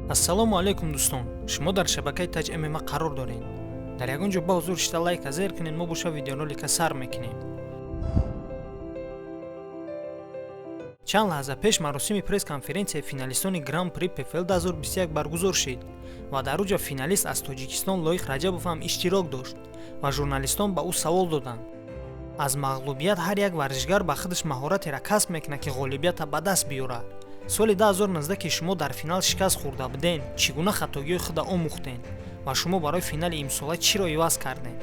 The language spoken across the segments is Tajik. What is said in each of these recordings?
ассалому алайкум дӯстон, шумо дар шабакаи Taj MMA қарор доред. Дар ягон ҷо ба ҳузур шида лайка зер кунед, мо боша видеоролика сар мекунем. чанд лаҳза пеш маросими пресс-конференсияи финалистони Гран-при PFL 2021 баргузор шуд ва дар оҷа финалист аз Тоҷикистон Лоиқ Раҷабов ҳам иштирок дошт ва журналистон ба ӯ савол доданд. аз мағлубият ҳар як варзишгар ба худаш маҳоратеро касб мекунад ки ғолибиятро ба даст биёрад. соли 2019 ки шумо дар финал шикаст хӯрда буден, чӣ гуна хатогиҳои худа омӯхтен ва шумо барои финали имсола чиро иваз карден?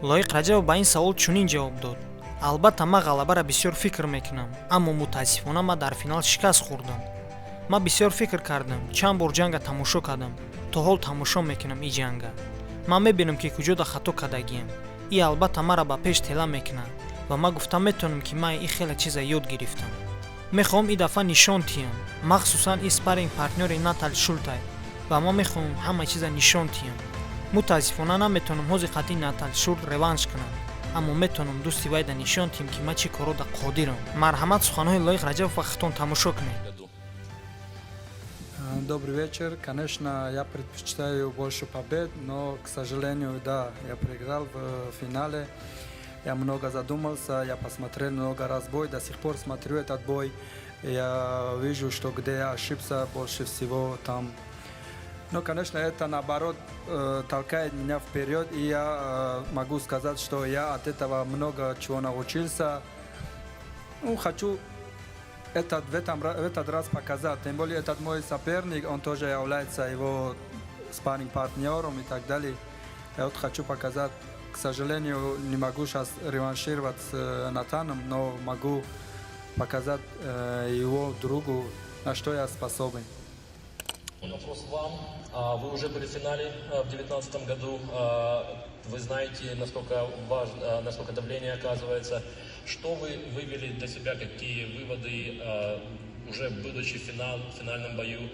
Лоиқ Раҷабов ба ин савол чунин ҷавоб дод: албатта ман ғалабаро бисёр фикр мекунам, аммо мутаассифона ман дар финал шикаст хӯрдам. ман бисёр фикр кардам, чанд бор ҷанга тамошо кардам, то ҳол тамошо мекунам ин ҷанга. ман мебинам ки куҷода хато кардагиам. и албатта маро ба пеш тела мекунад ва ман гуфтам метавонам ки ман ин хеле чиза ёд гирифтам. мехоҳам ин дафъа нишон диҳам, махсусан ин спарринг партнёри Натали Шултай, ва ман мехоҳам ҳама чиза нишон диҳам. мутаассифона наметавонам ҳози қатъи Натали Шулт реванш кунам, аммо метавонам дӯсти вайда нишон диҳам ки ман чӣ корода қодирам. марҳамат, суханҳои Лоиқ Раҷабов ва хитон тамошо кунед. Добрый вечер. Конечно, я предпочитаю больше побед, но, к сожалению, да, я проиграл в финале. Я много задумался, я посмотрел много раз бой, до сих пор смотрю этот бой. Я вижу, что где я ошибся больше всего там. Но, конечно, это наоборот толкает меня вперед, и я могу сказать, что я от этого много чего научился. Хочу в этот раз показать. Тем более этот мой соперник, он тоже является его спарринг-партнером и так далее. Я вот хочу показать. К сожалению, не могу сейчас реваншировать с Натаном, но могу показать его другу, на что я способен. Вопрос вам. Вы уже были в финале в 2019 году. Вы знаете, насколько давление оказывается. Что вы вывели для себя, какие выводы, уже будучи в финальном бою,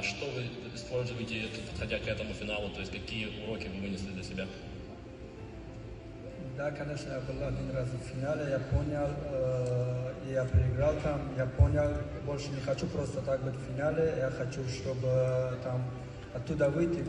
что вы используете, подходя к этому финалу, то есть какие уроки вы вынесли для себя? Да, конечно, я был один раз в финале, я понял, и я проиграл там, я понял, больше не хочу просто так быть в финале, я хочу, чтобы там оттуда выйти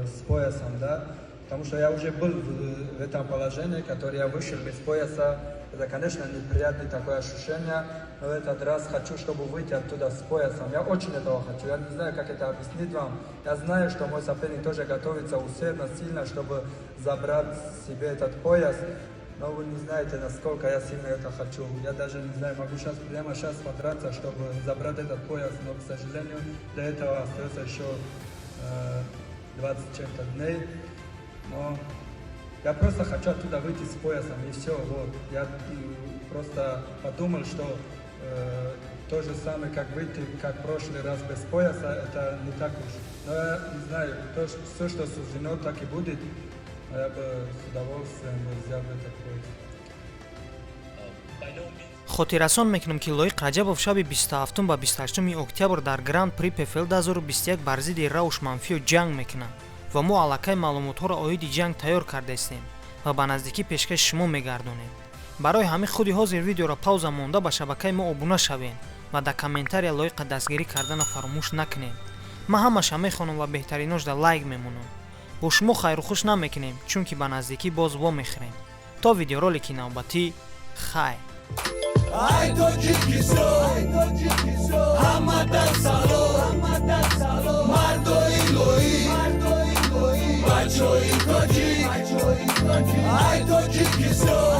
с поясом, да, потому что я уже был в этом положении, которое я вышел без пояса. Это, конечно, неприятное такое ощущение, но в этот раз хочу, чтобы выйти оттуда с поясом. Я очень этого хочу, я не знаю, как это объяснить вам. Я знаю, что мой соперник тоже готовится усердно, сильно, чтобы забрать себе этот пояс, но вы не знаете, насколько я сильно это хочу. Я даже не знаю, могу прямо сейчас подраться, чтобы забрать этот пояс, но, к сожалению, для этого остается еще 20 чем-то дней. Но я просто хочу оттуда выйти с поясом, и все. Вот. Я просто подумал, что то же самое, как выйти, как в прошлый раз без пояса, это не так уж. Но я не знаю, все, что суждено, так и будет. Но я бы с удовольствием взял этот пояс. хотиррасон мекунам ки Лоиқ Раҷабов шаби 27 ба 28 октябр дар Гран-при PFL 2021 бар зидди Рауш Манфиё ҷанг мекунад ва мо аллакай маълумотҳоро оиди ҷанг тайёр кардастем ва ба наздикӣ пешкаши шумо мегардонем. барои ҳамин худи ҳозир видеоро пауза монда ба шабакаи мо обуна шавем ва дар комментария Лоиқа дастгирӣ кардана фаромӯш накунем. ман ҳамаша мехонам ва беҳтариношда лайк мемонам. бо шумо хайрухуш намекунем, чунки ба наздикӣ боз вомехӯрем. то видеоролики навбатӣ, хайр. Ay Tojikistan, Hamadan Salom, Mardoi Loi, Bachoi Tojik, Ay Tojikistan.